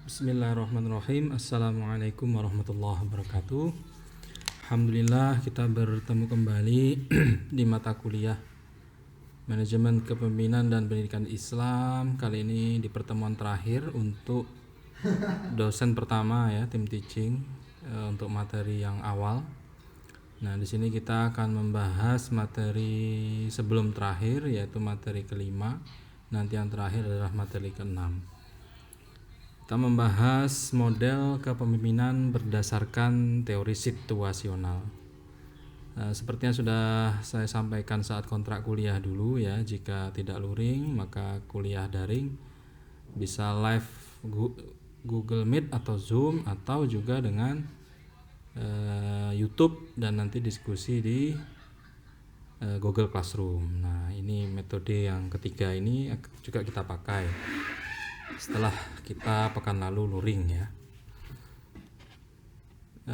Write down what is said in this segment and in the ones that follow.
Bismillahirrahmanirrahim. Assalamualaikum warahmatullahi wabarakatuh. Alhamdulillah kita bertemu kembali di mata kuliah Manajemen Kepemimpinan dan Pendidikan Islam. Kali ini di pertemuan terakhir untuk dosen pertama ya, tim teaching untuk materi yang awal. Nah, di sini kita akan membahas materi sebelum terakhir, yaitu materi kelima. Nanti yang terakhir adalah materi keenam. Kita membahas model kepemimpinan berdasarkan teori situasional. Seperti yang sudah saya sampaikan saat kontrak kuliah dulu ya, jika tidak luring maka kuliah daring bisa live Google Meet atau Zoom, atau juga dengan YouTube, dan nanti diskusi di Google Classroom. Nah, ini metode yang ketiga ini juga kita pakai setelah kita pekan lalu luring ya.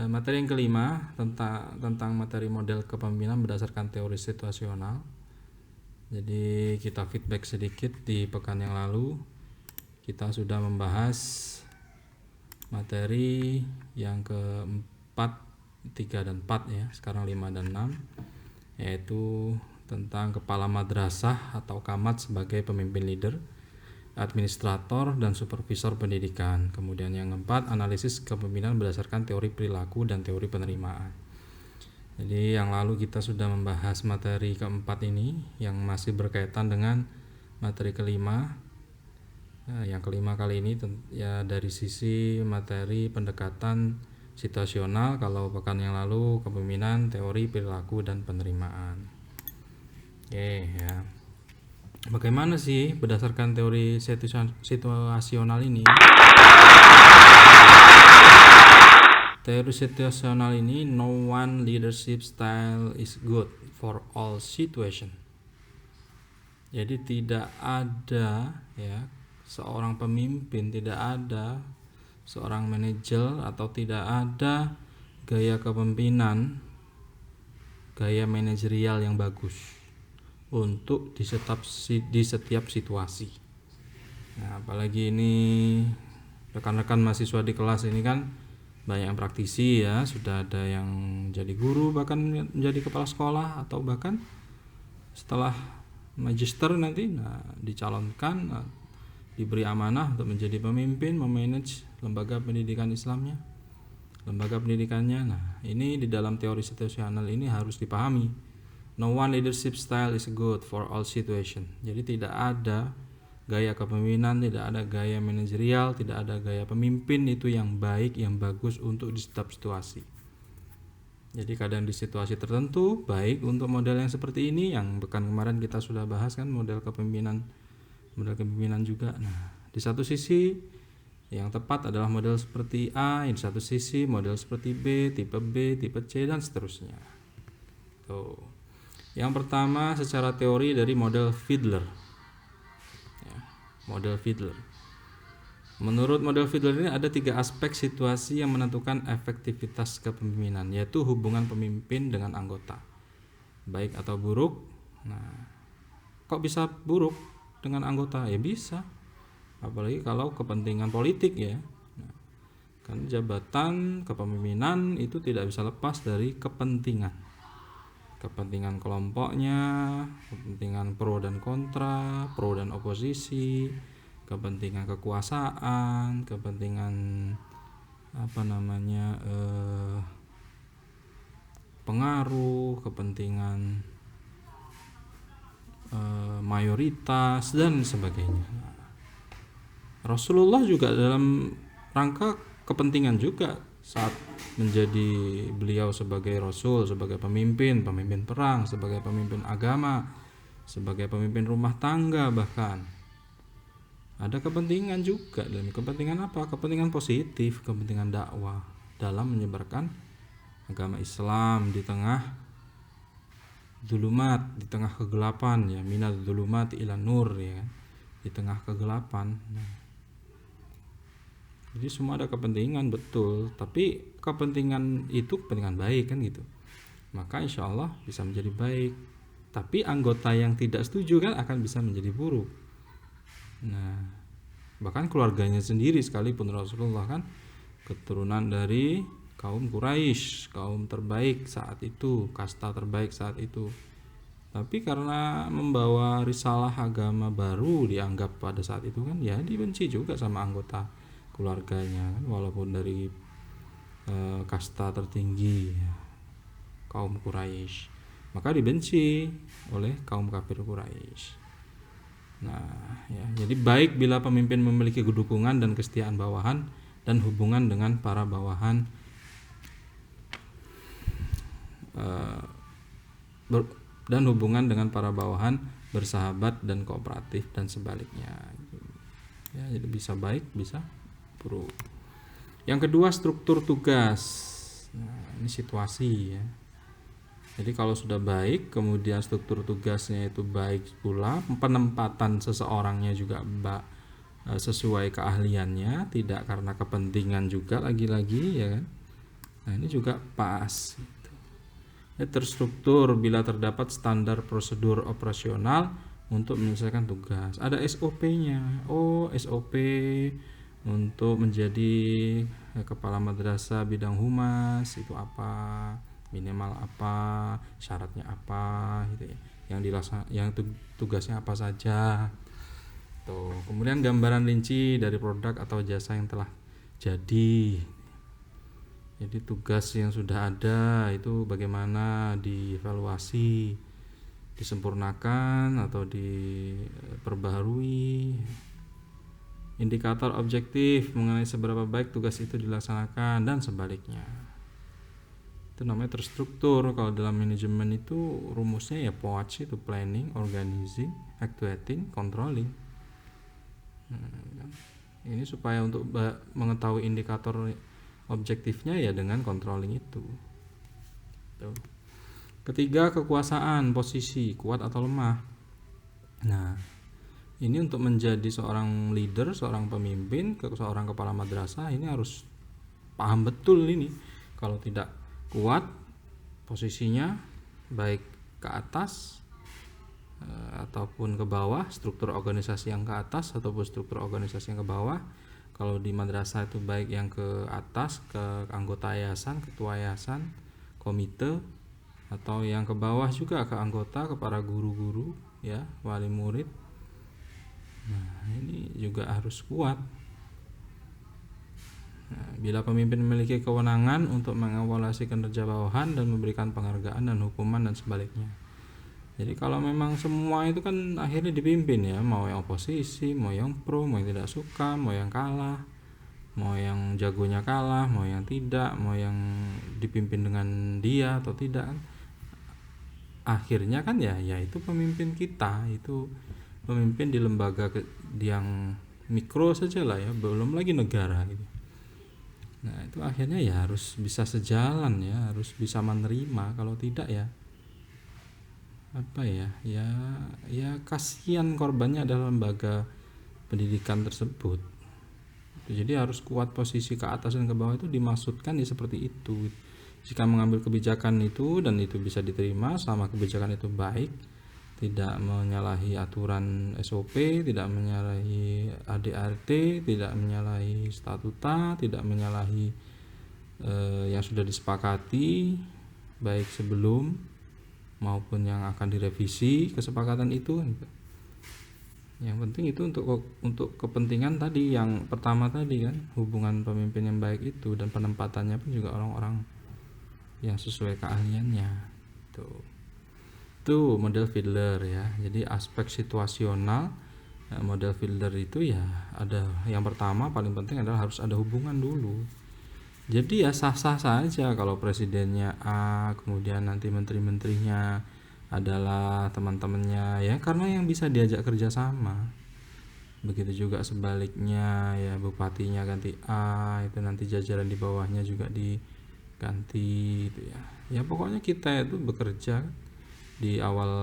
Materi yang kelima tentang materi model kepemimpinan berdasarkan teori situasional. Jadi kita feedback sedikit, di pekan yang lalu kita sudah membahas materi yang keempat, 3 dan 4 ya, sekarang 5 dan 6, yaitu tentang kepala madrasah atau kamat sebagai pemimpin leader, administrator dan supervisor pendidikan. Kemudian yang keempat, analisis kepemimpinan berdasarkan teori perilaku dan teori penerimaan. Jadi yang lalu kita sudah membahas materi keempat ini yang masih berkaitan dengan materi kelima. Yang kelima kali ini ya dari sisi materi pendekatan situasional. Kalau pekan yang lalu kepemimpinan, teori perilaku dan penerimaan. Oke ya. Bagaimana sih berdasarkan teori situasional ini? Teori situasional ini, no one leadership style is good for all situation. Jadi tidak ada ya seorang pemimpin, tidak ada seorang manajer, atau tidak ada gaya kepemimpinan, gaya manajerial yang bagus untuk di setiap situasi. Nah, apalagi ini rekan-rekan mahasiswa di kelas ini kan banyak yang praktisi ya, sudah ada yang jadi guru, bahkan menjadi kepala sekolah, atau bahkan setelah magister nanti dicalonkan, diberi amanah untuk menjadi pemimpin, memanage lembaga pendidikan Islamnya, lembaga pendidikannya. Nah, ini di dalam teori situasional ini harus dipahami. No one leadership style is good for all situation. Jadi tidak ada gaya kepemimpinan, tidak ada gaya manajerial, tidak ada gaya pemimpin itu yang baik, yang bagus untuk di setiap situasi. Jadi kadang di situasi tertentu baik untuk model yang seperti ini, yang pekan kemarin kita sudah bahas kan, model kepemimpinan juga. Nah, di satu sisi yang tepat adalah model seperti A, di satu sisi model seperti B, tipe C, dan seterusnya. Tuh. Yang pertama secara teori dari model Fiedler ya, model Fiedler. Menurut model Fiedler ini ada 3 aspek situasi yang menentukan efektivitas kepemimpinan, yaitu hubungan pemimpin dengan anggota, baik atau buruk. Nah, kok bisa buruk dengan anggota? Ya bisa, apalagi kalau kepentingan politik ya. Nah, kan jabatan kepemimpinan itu tidak bisa lepas dari kepentingan kelompoknya, kepentingan pro dan kontra, pro dan oposisi, kepentingan kekuasaan, kepentingan pengaruh, kepentingan mayoritas dan sebagainya. Rasulullah juga dalam rangka kepentingan juga saat menjadi beliau sebagai rasul, sebagai pemimpin perang, sebagai pemimpin agama, sebagai pemimpin rumah tangga, bahkan ada kepentingan juga. Dan kepentingan apa? Kepentingan positif, kepentingan dakwah dalam menyebarkan agama Islam di tengah zulumat, di tengah kegelapan ya, minal zulumat ila nur ya, di tengah kegelapan. Jadi semua ada kepentingan, betul, tapi kepentingan itu kepentingan baik kan gitu, maka insya Allah bisa menjadi baik. Tapi anggota yang tidak setuju kan akan bisa menjadi buruk. Nah, Bahkan keluarganya sendiri sekalipun, Rasulullah kan keturunan dari kaum Quraisy, kaum terbaik saat itu, kasta terbaik saat itu. Tapi karena membawa risalah agama baru dianggap pada saat itu kan ya dibenci juga sama anggota keluarganya kan, walaupun dari kasta tertinggi kaum Quraisy, maka dibenci oleh kaum kafir Quraisy. Nah, ya, jadi baik bila pemimpin memiliki dukungan dan kesetiaan bawahan dan hubungan dengan para bawahan dan hubungan dengan para bawahan bersahabat dan kooperatif dan sebaliknya. Ya, jadi bisa baik, bisa buruk. Yang kedua, struktur tugas. Nah, ini situasi ya. Jadi kalau sudah baik, kemudian struktur tugasnya itu baik pula, penempatan seseorangnya juga sesuai keahliannya, tidak karena kepentingan juga lagi-lagi ya kan. Nah, ini juga pas. Terstruktur bila terdapat standar prosedur operasional untuk menyelesaikan tugas. Ada SOP-nya. Oh, SOP untuk menjadi kepala madrasah bidang humas itu apa, minimal apa, syaratnya apa gitu ya. Yang tugasnya apa saja. Tuh, kemudian gambaran rinci dari produk atau jasa yang telah jadi. Jadi tugas yang sudah ada itu bagaimana dievaluasi, disempurnakan atau diperbaharui. Indikator objektif mengenai seberapa baik tugas itu dilaksanakan dan sebaliknya. Itu namanya terstruktur. Kalau dalam manajemen itu rumusnya ya POAC, itu planning, organizing, actuating, controlling. Ini supaya untuk mengetahui indikator objektifnya ya dengan controlling itu. Tuh. Ketiga, kekuasaan, posisi, kuat atau lemah. Nah, ini untuk menjadi seorang leader, seorang pemimpin, seorang kepala madrasah ini harus paham betul ini. Kalau tidak kuat posisinya, baik ke atas ataupun ke bawah, struktur organisasi yang ke atas ataupun struktur organisasi yang ke bawah. Kalau di madrasah itu baik yang ke atas, ke anggota yayasan, ketua yayasan, komite, atau yang ke bawah juga ke anggota, ke para guru-guru, ya, wali murid. Nah, ini juga harus kuat. Nah, bila pemimpin memiliki kewenangan untuk mengevaluasi kinerja bawahan dan memberikan penghargaan dan hukuman dan sebaliknya. Jadi kalau memang semua itu kan akhirnya dipimpin ya, mau yang oposisi, mau yang pro, mau yang tidak suka, mau yang kalah, mau yang jagonya kalah, mau yang tidak, mau yang dipimpin dengan dia atau tidak kan. Akhirnya kan ya itu pemimpin kita, itu pemimpin di lembaga yang mikro saja lah ya, belum lagi negara gitu. Nah, itu akhirnya ya harus bisa sejalan ya, harus bisa menerima. Kalau tidak ya apa ya kasihan korbannya adalah lembaga pendidikan tersebut. Jadi harus kuat posisi ke atas dan ke bawah itu dimaksudkan ya seperti itu. Jika mengambil kebijakan itu dan itu bisa diterima selama kebijakan itu baik, tidak menyalahi aturan SOP, tidak menyalahi ADART, tidak menyalahi statuta, tidak menyalahi yang sudah disepakati baik sebelum maupun yang akan direvisi kesepakatan itu. Yang penting itu untuk kepentingan tadi yang pertama tadi kan, hubungan pemimpin yang baik itu dan penempatannya pun juga orang-orang yang sesuai keahliannya. Tuh model Fiedler ya. Jadi aspek situasional model Fiedler itu ya ada yang pertama paling penting adalah harus ada hubungan dulu. Jadi ya sah-sah saja kalau presidennya A, kemudian nanti menteri-menterinya adalah teman-temannya ya, karena yang bisa diajak kerjasama. Begitu juga sebaliknya ya, bupatinya ganti A, itu nanti jajaran di bawahnya juga diganti itu ya. Ya pokoknya kita itu bekerja di awal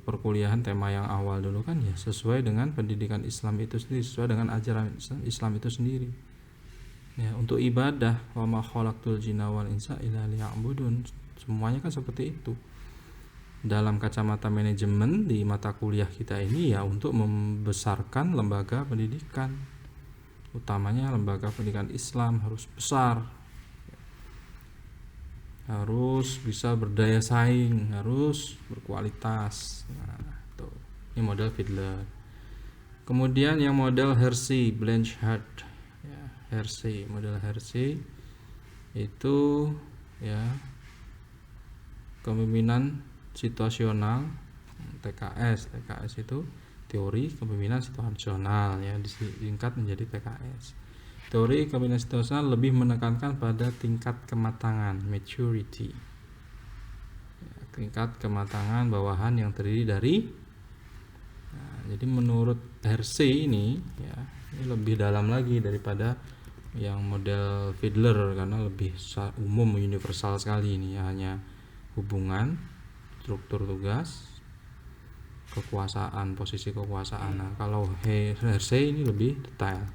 perkuliahan, tema yang awal dulu kan ya sesuai dengan pendidikan Islam itu sendiri, sesuai dengan ajaran Islam itu sendiri. Ya, untuk ibadah wa ma khalaqtul jinna wal insa illa liya'budun, semuanya kan seperti itu. Dalam kacamata manajemen di mata kuliah kita ini ya untuk membesarkan lembaga pendidikan. utamanya lembaga pendidikan Islam harus besar, harus bisa berdaya saing, harus berkualitas. Nah, tuh. Ini model Fiedler. Kemudian yang model Hersey, Blanchard, ya, Hersey, model Hersey itu ya kepemimpinan situasional, TKS itu teori kepemimpinan situasional, ya disingkat menjadi TKS. Teori kepemimpinan situasional lebih menekankan pada tingkat kematangan, maturity, ya, tingkat kematangan bawahan yang terdiri dari. Nah, jadi menurut Hersey ini, ya, ini lebih dalam lagi daripada yang model Fiedler karena lebih umum, universal sekali ini, ya, hanya hubungan, struktur tugas, kekuasaan, posisi kekuasaan. Nah, kalau Hersey ini lebih detail.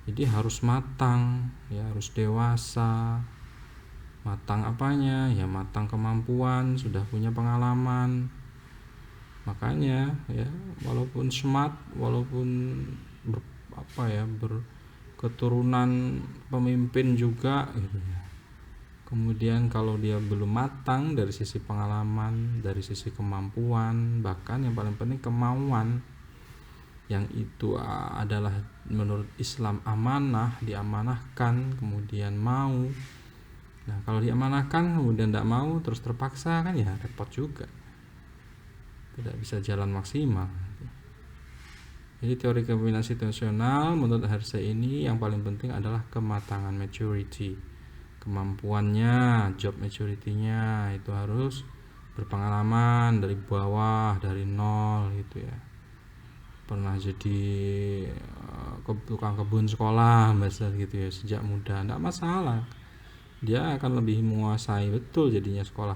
Jadi harus matang, ya, harus dewasa. Matang apanya? Ya matang kemampuan, sudah punya pengalaman. Makanya ya walaupun smart, walaupun berketurunan pemimpin juga gitu ya. Kemudian kalau dia belum matang dari sisi pengalaman, dari sisi kemampuan, bahkan yang paling penting kemauan, yang itu adalah menurut Islam amanah, diamanahkan, kemudian mau. Nah kalau diamanahkan kemudian tidak mau terus terpaksa, kan ya repot juga, tidak bisa jalan maksimal. Jadi teori kepemimpinan situasional menurut Hersey ini yang paling penting adalah kematangan, maturity, kemampuannya, job maturity-nya itu harus berpengalaman dari bawah, dari nol gitu ya, pernah jadi tukang kebun sekolah bahasa gitu ya sejak muda, tidak masalah, dia akan lebih menguasai betul jadinya sekolah,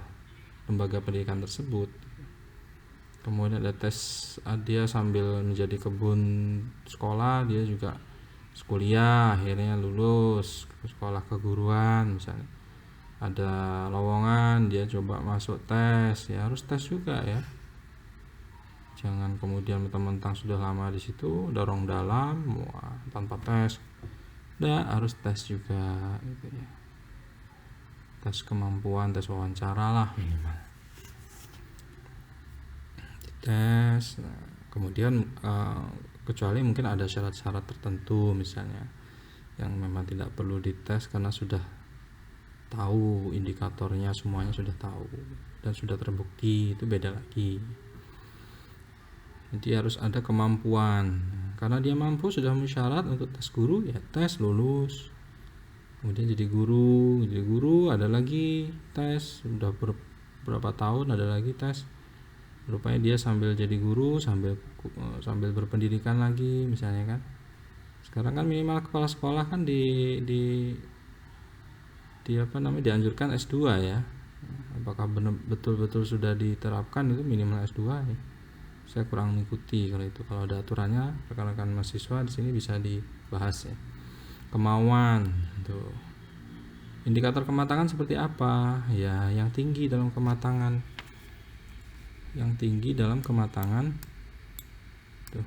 lembaga pendidikan tersebut. Kemudian ada tes, dia sambil menjadi kebun sekolah dia juga kuliah, akhirnya lulus ke sekolah keguruan misalnya, ada lowongan dia coba masuk tes, ya harus tes juga ya, jangan kemudian mentang-mentang sudah lama di situ dorong dalam tanpa tes. Nah, harus tes juga gitu ya, tes kemampuan, tes wawancara lah minimal, tes. Nah, kemudian kecuali mungkin ada syarat-syarat tertentu misalnya yang memang tidak perlu dites karena sudah tahu indikatornya, semuanya sudah tahu dan sudah terbukti, itu beda lagi. Jadi harus ada kemampuan, karena dia mampu sudah memenuhi syarat untuk tes guru, ya tes lulus. Kemudian jadi guru ada lagi tes, sudah berapa tahun ada lagi tes. Rupanya dia sambil jadi guru sambil berpendidikan lagi misalnya kan. Sekarang kan minimal kepala sekolah kan dianjurkan S2 ya. Apakah betul-betul sudah diterapkan itu minimal S2 ya. Saya kurang mengikuti kalau itu. Kalau ada aturannya rekan-rekan mahasiswa di sini bisa dibahas ya. Kemauan tuh. Indikator kematangan seperti apa? Ya, yang tinggi dalam kematangan. Yang tinggi dalam kematangan tuh.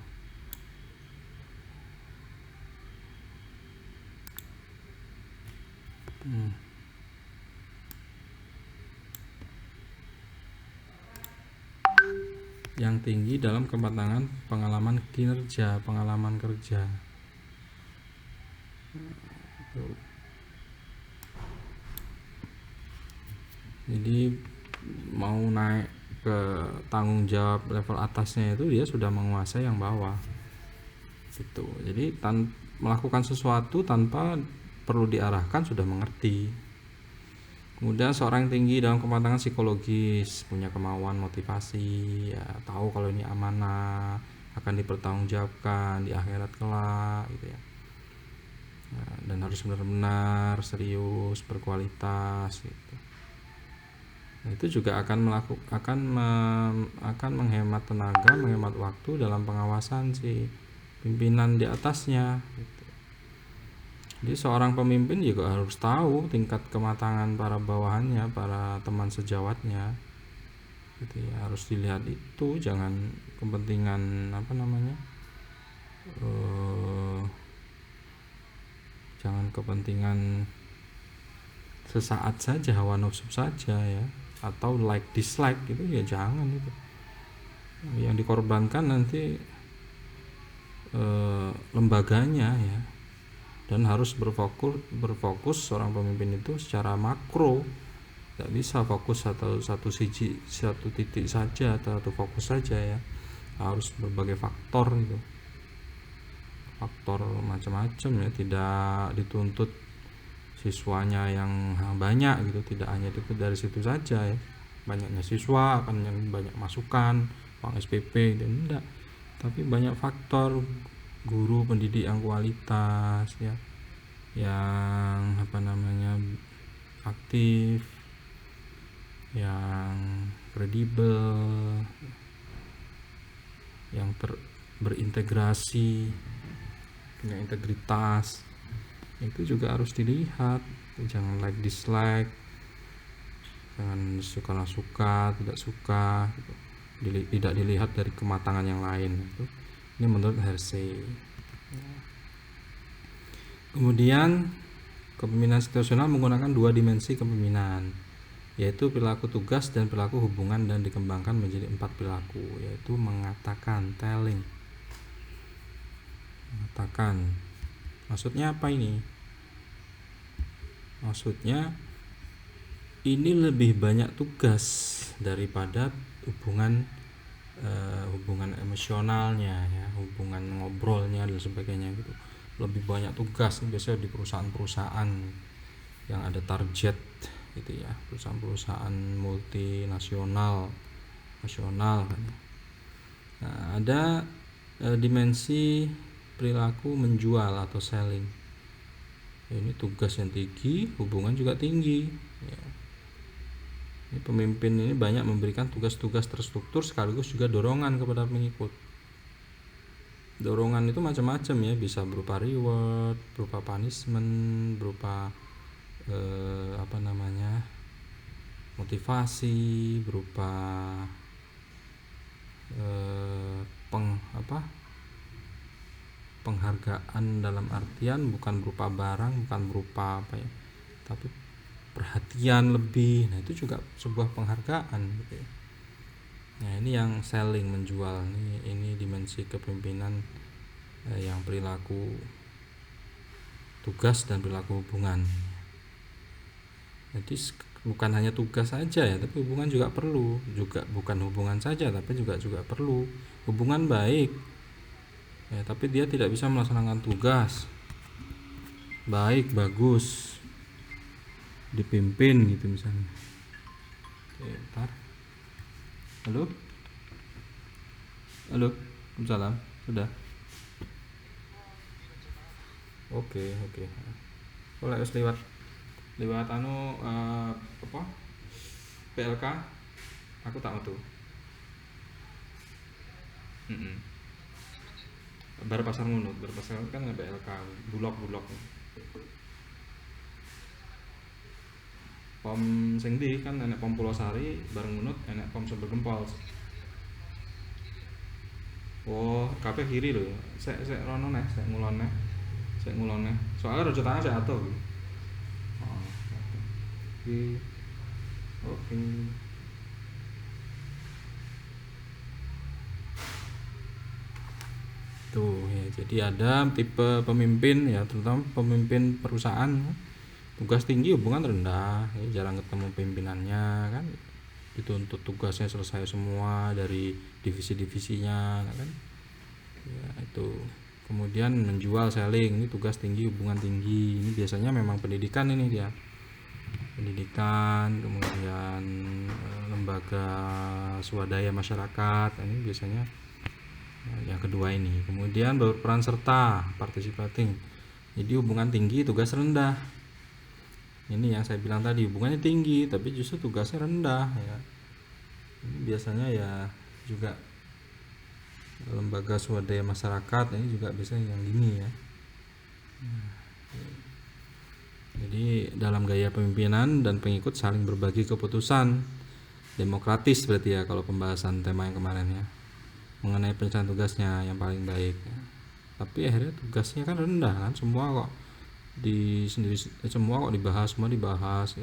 Yang tinggi dalam kematangan pengalaman kinerja, pengalaman kerja. Jadi mau naik ke tanggung jawab level atasnya itu dia sudah menguasai yang bawah gitu. Jadi melakukan sesuatu tanpa perlu diarahkan sudah mengerti. Kemudian seorang yang tinggi dalam kematangan psikologis, punya kemauan, motivasi, ya tahu kalau ini amanah akan dipertanggungjawabkan di akhirat kelak gitu ya. Nah, dan harus benar-benar serius, berkualitas gitu. Nah, itu juga akan menghemat tenaga, menghemat waktu dalam pengawasan si pimpinan di atasnya gitu. Jadi seorang pemimpin juga harus tahu tingkat kematangan para bawahannya, para teman sejawatnya gitu ya, harus dilihat itu, jangan kepentingan jangan kepentingan sesaat saja, hawa nafsu saja ya, atau like dislike gitu ya, jangan itu. Yang dikorbankan nanti lembaganya ya, dan harus berfokus seorang pemimpin itu secara makro, tidak bisa fokus satu titik saja atau satu fokus saja ya, harus berbagai faktor gitu, faktor macam-macam ya, tidak dituntut siswanya yang banyak gitu, tidak hanya itu dari situ saja ya, banyaknya siswa akan yang banyak masukan uang SPP dan enggak, tapi banyak faktor, guru pendidik yang kualitas ya, yang aktif, yang kredibel, yang berintegrasi, punya integritas, itu juga harus dilihat. Jangan like dislike, jangan suka tidak suka gitu. Tidak dilihat dari kematangan yang lain itu. Ini menurut Hersey. Kemudian kepemimpinan situasional menggunakan dua dimensi kepemimpinan, yaitu perilaku tugas dan perilaku hubungan, dan dikembangkan menjadi 4 perilaku, yaitu mengatakan, telling. Mengatakan, maksudnya apa ini? Maksudnya ini lebih banyak tugas daripada hubungan emosionalnya ya, hubungan ngobrolnya dan sebagainya gitu. Lebih banyak tugas biasanya di perusahaan-perusahaan yang ada target gitu ya, perusahaan-perusahaan multinasional, nasional kan. Nah, ada dimensi perilaku menjual atau selling. Ini tugas yang tinggi, hubungan juga tinggi ya. Ini pemimpin ini banyak memberikan tugas-tugas terstruktur sekaligus juga dorongan kepada pengikut. Dorongan itu macam-macam ya, bisa berupa reward, berupa punishment, berupa motivasi, berupa penghargaan dalam artian bukan berupa barang, bukan berupa tapi perhatian lebih. Nah, itu juga sebuah penghargaan gitu ya. Nah, ini yang selling, menjual. Ini dimensi kepemimpinan yang perilaku tugas dan perilaku hubungan. Jadi bukan hanya tugas saja ya, tapi hubungan juga perlu. Juga bukan hubungan saja, tapi juga perlu. Hubungan baik ya, tapi dia tidak bisa melaksanakan tugas baik, bagus, dipimpin gitu misalnya. Bentar. Halo, Waalaikumsalam. Sudah. Oke. Boleh harus lewat PLK. Aku tak metu. Bar pasar ngunut, kan PLK, bulog. Pom sing ndi kan enek pom Pulau Sari, bareng ngunut enek pom Sumber Gempol. Oh, kabeh kiri lho. Sek rono neh, sek ngulon neh. Soalnya rojo tangan sek atuh. Oh. Oke. Tuh ya, jadi ada tipe pemimpin ya, terutama pemimpin perusahaan, tugas tinggi hubungan rendah ya, jarang ketemu pimpinannya kan, dituntut tugasnya selesai semua dari divisi-divisinya kan ya, itu. Kemudian menjual, selling, ini tugas tinggi hubungan tinggi. Ini biasanya memang pendidikan, ini dia pendidikan, kemudian lembaga swadaya masyarakat, ini biasanya yang kedua ini. Kemudian berperan serta, participating, jadi hubungan tinggi tugas rendah. Ini yang saya bilang tadi, hubungannya tinggi tapi justru tugasnya rendah ya. Ini biasanya ya juga lembaga swadaya masyarakat, ini juga biasanya yang gini ya. Jadi dalam gaya pemimpinan dan pengikut saling berbagi keputusan, demokratis berarti ya kalau pembahasan tema yang kemarin ya, mengenai penyelesaian tugasnya yang paling baik ya. Tapi akhirnya tugasnya kan rendah kan, semua kok di sendiri semua kok semua dibahas.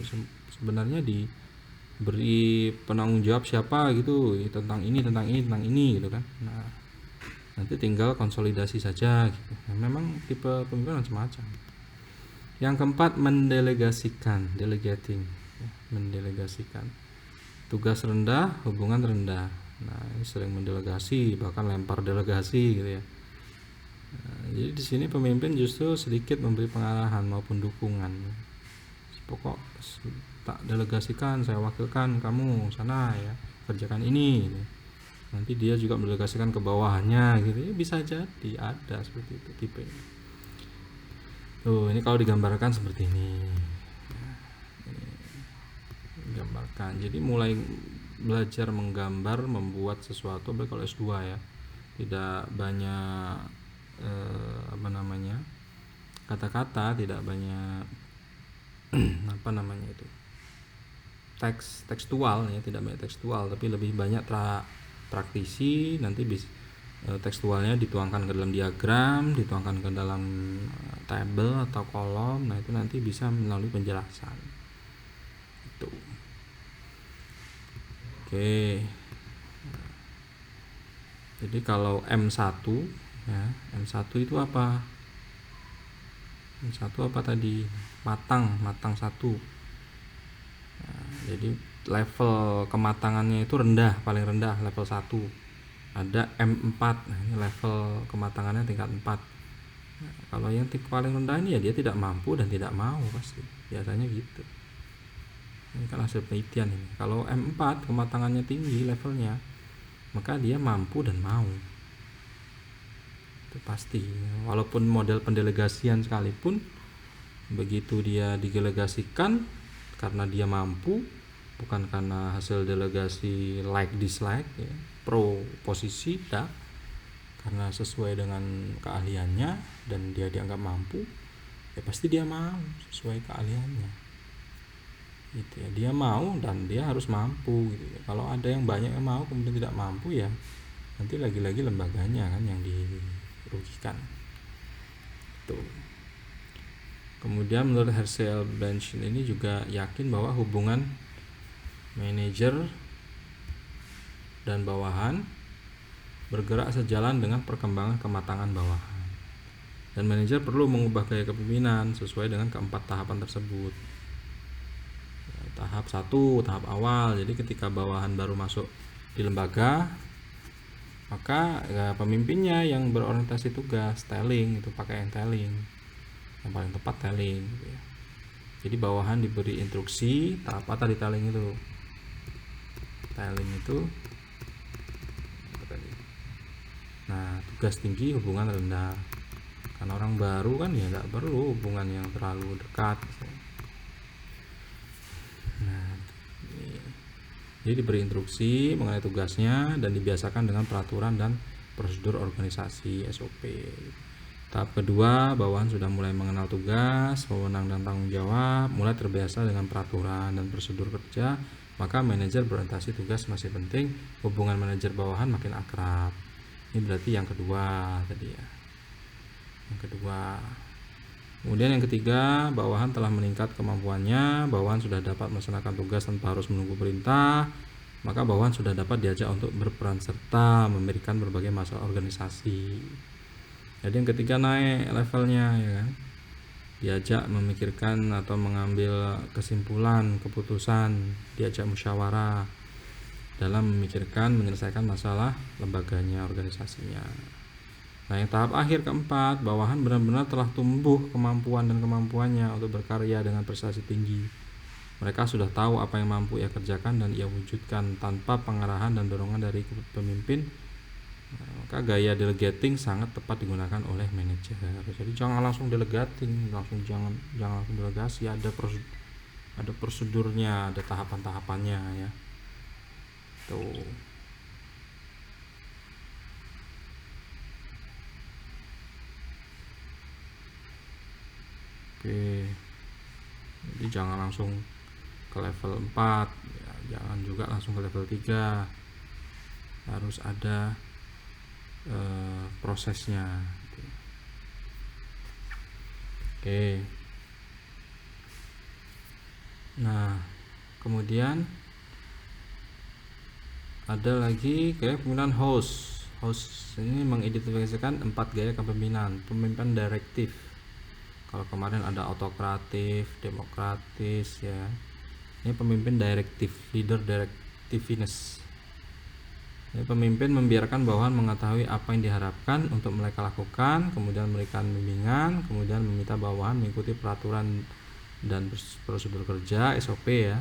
Sebenarnya diberi penanggung jawab siapa gitu tentang ini gitu kan. Nah, nanti tinggal konsolidasi saja gitu. Nah, memang tipe pemimpin macam-macam. Yang keempat, mendelegasikan, delegating, mendelegasikan. Tugas rendah, hubungan rendah. Nah, ini sering mendelegasi, bahkan lempar delegasi gitu ya. Nah, jadi di sini pemimpin justru sedikit memberi pengarahan maupun dukungan. Pokok tak delegasikan, saya wakilkan kamu sana ya, kerjakan ini gitu. Nanti dia juga mendelegasikan ke bawahnya gitu ya, bisa jadi ada seperti itu tipe ini. Tuh, ini kalau digambarkan seperti ini. Digambarkan. Jadi mulai belajar menggambar, membuat sesuatu, baik kalau S2 ya. Tidak banyak kata-kata, tidak banyak tekstual ya, tidak banyak tekstual, tapi lebih banyak praktisi. Nanti tekstualnya dituangkan ke dalam diagram, dituangkan ke dalam tabel atau kolom. Nah, itu nanti bisa melalui penjelasan itu. Oke. Jadi kalau M1 ya, M1 itu apa? M1 apa tadi? Matang 1. Nah, jadi level kematangannya itu rendah, paling rendah level 1. Ada M4. Nah, ini level kematangannya tingkat 4. Nah, kalau yang paling rendah ini ya dia tidak mampu dan tidak mau pasti. Biasanya gitu. Ini kan hasil penelitian ini. Kalau M4 kematangannya tinggi levelnya, maka dia mampu dan mau. Itu pasti. Walaupun model pendelegasian sekalipun, begitu dia didelegasikan karena dia mampu, bukan karena hasil delegasi like dislike ya, pro posisi tidak, karena sesuai dengan keahliannya dan dia dianggap mampu, ya pasti dia mau sesuai keahliannya gitu ya. Dia mau dan dia harus mampu gitu ya. Kalau ada yang banyak yang mau kemudian tidak mampu, ya nanti lagi-lagi lembaganya kan yang dirugikan tuh. Kemudian menurut Herschel Bench ini juga yakin bahwa hubungan manajer dan bawahan bergerak sejalan dengan perkembangan kematangan bawahan, dan manajer perlu mengubah gaya kepemimpinan sesuai dengan keempat tahapan tersebut. Tahap 1, tahap awal. Jadi ketika bawahan baru masuk di lembaga, maka ya, pemimpinnya yang berorientasi tugas telling, itu pakai yang telling, yang paling tepat telling gitu ya. Jadi bawahan diberi instruksi tahap apa tadi telling itu. Telling itu apa tadi? Nah, tugas tinggi, hubungan rendah. Karena orang baru kan ya nggak perlu hubungan yang terlalu dekat. Nah, jadi diberi instruksi mengenai tugasnya dan dibiasakan dengan peraturan dan prosedur organisasi SOP. Tahap kedua, bawahan sudah mulai mengenal tugas, wewenang dan tanggung jawab, mulai terbiasa dengan peraturan dan prosedur kerja, maka manajer berorientasi tugas masih penting, hubungan manajer bawahan makin akrab. Ini berarti yang kedua tadi ya. Yang kedua. Kemudian yang ketiga, bawahan telah meningkat kemampuannya, bawahan sudah dapat melaksanakan tugas tanpa harus menunggu perintah, maka bawahan sudah dapat diajak untuk berperan serta memberikan berbagai masalah organisasi. Jadi yang ketiga naik levelnya ya kan, diajak memikirkan atau mengambil kesimpulan, keputusan, diajak musyawarah dalam memikirkan menyelesaikan masalah lembaganya, organisasinya. Nah, yang tahap akhir keempat, bawahan benar-benar telah tumbuh kemampuan dan kemampuannya untuk berkarya dengan prestasi tinggi. Mereka sudah tahu apa yang mampu ia kerjakan dan ia wujudkan tanpa pengarahan dan dorongan dari pemimpin. Maka gaya delegating sangat tepat digunakan oleh manajer. Jadi jangan langsung delegating, jangan langsung delegasi, ada prosedurnya, ada tahapan-tahapannya ya. Tuh. Oke. Jadi jangan langsung ke level 4 ya, jangan juga langsung ke level 3. Harus ada prosesnya. Oke. Nah, kemudian ada lagi gaya kepemimpinan host. Host ini mengidentifikasikan 4 gaya kepemimpinan. Pemimpin direktif. Kalau kemarin ada autokratif, demokratis ya. Ini pemimpin direktif, leader directiveness. Ini pemimpin membiarkan bawahan mengetahui apa yang diharapkan untuk mereka lakukan, kemudian memberikan bimbingan, kemudian meminta bawahan mengikuti peraturan dan prosedur kerja SOP ya.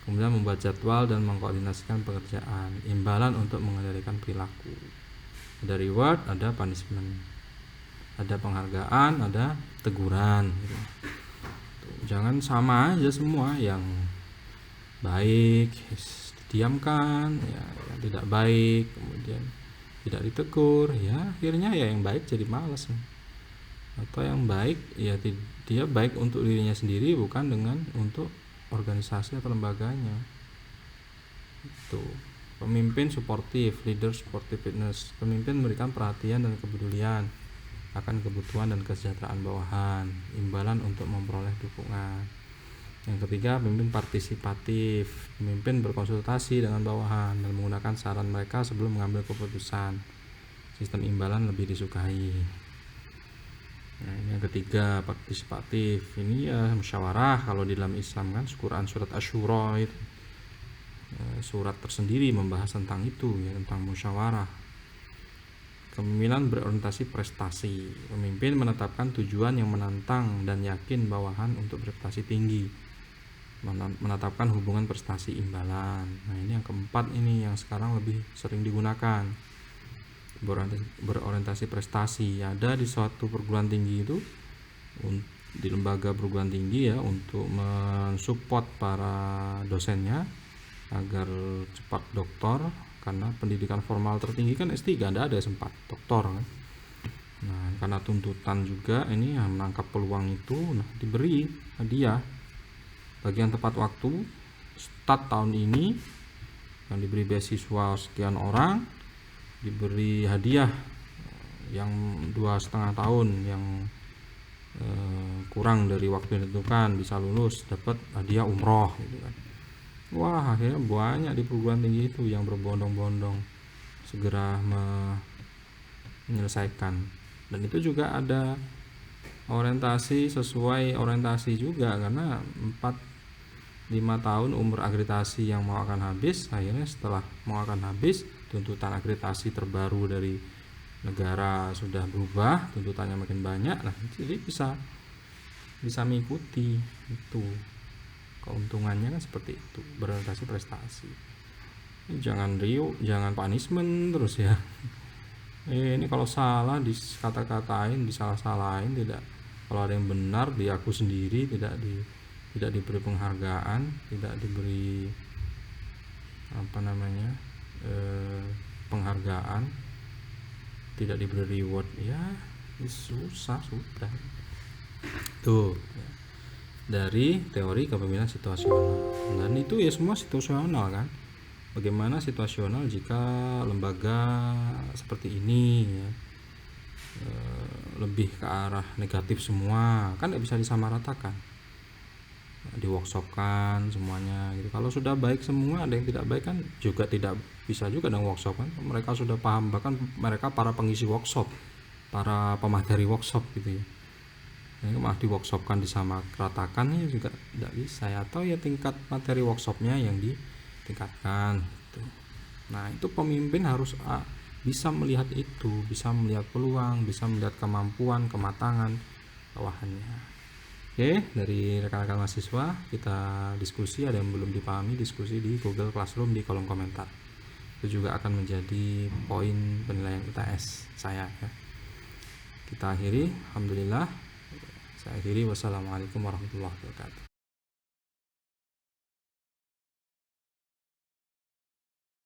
Kemudian membuat jadwal dan mengkoordinasikan pekerjaan. Imbalan untuk mengendalikan perilaku. Ada reward, ada punishment. Ada penghargaan, ada teguran gitu. Jangan sama aja semua, yang baik didiamkan ya, yang tidak baik kemudian tidak ditegur ya, akhirnya ya yang baik jadi malas, atau yang baik ya dia baik untuk dirinya sendiri bukan dengan untuk organisasi atau lembaganya. Itu pemimpin suportif, leader supportiveness. Pemimpin memberikan perhatian dan kepedulian akan kebutuhan dan kesejahteraan bawahan, imbalan untuk memperoleh dukungan. Yang ketiga, pemimpin partisipatif. Pemimpin berkonsultasi dengan bawahan dan menggunakan saran mereka sebelum mengambil keputusan. Sistem imbalan lebih disukai. Nah, ini yang ketiga, partisipatif. Ini ya musyawarah kalau di dalam Islam kan, Quran surat Asyura itu surat tersendiri membahas tentang itu ya, tentang musyawarah. Kepemimpinan berorientasi prestasi. Pemimpin menetapkan tujuan yang menantang dan yakin bawahan untuk berprestasi tinggi. Menetapkan hubungan prestasi imbalan. Nah, ini yang keempat, ini yang sekarang lebih sering digunakan. Berorientasi prestasi. Ada di suatu perguruan tinggi itu, di lembaga perguruan tinggi ya, untuk mensupport para dosennya agar cepat doktor, karena pendidikan formal tertinggi kan S3, tidak ada sempat doktor kan. Nah, karena tuntutan juga ini yang menangkap peluang itu, nah diberi hadiah bagi yang tepat waktu. Start tahun ini yang diberi beasiswa sekian orang, diberi hadiah yang 2,5 tahun yang kurang dari waktu yang ditentukan bisa lulus, dapat hadiah umroh gitu kan. Wah, akhirnya banyak di perguruan tinggi itu yang berbondong-bondong segera menyelesaikan. Dan itu juga ada orientasi, sesuai orientasi juga, karena 4-5 tahun umur akreditasi yang mau akan habis. Akhirnya setelah mau akan habis, tuntutan akreditasi terbaru dari negara sudah berubah, tuntutannya makin banyak. Nah, jadi bisa mengikuti itu. Keuntungannya kan seperti itu, berorientasi prestasi. Jangan jangan punishment terus ya. Ini kalau salah dikata-katain, disalah-salahin, tidak. Kalau ada yang benar diaku sendiri, tidak diberi penghargaan, tidak diberi penghargaan, tidak diberi reward, ya susah sudah. Tuh dari teori kepemimpinan situasional. Dan itu ya semua situasional kan. Bagaimana situasional jika lembaga seperti ini ya, lebih ke arah negatif semua, kan tidak bisa disamaratakan, di-workshopkan semuanya gitu. Kalau sudah baik semua, ada yang tidak baik kan juga tidak bisa juga dong workshop kan. Mereka sudah paham, bahkan mereka para pengisi workshop, para pemateri workshop gitu ya. Ini malah di-workshopkan, disamaratakan ya juga tidak bisa ya. Atau ya tingkat materi workshopnya yang ditingkatkan gitu. Nah, itu pemimpin harus bisa melihat itu, bisa melihat peluang, bisa melihat kemampuan, kematangan bawahannya. Oke, dari rekan-rekan mahasiswa kita diskusi, ada yang belum dipahami diskusi di Google Classroom di kolom komentar. Itu juga akan menjadi poin penilaian UTS saya ya. Kita akhiri, alhamdulillah. Saya akhiri, wassalamualaikum warahmatullahi wabarakatuh.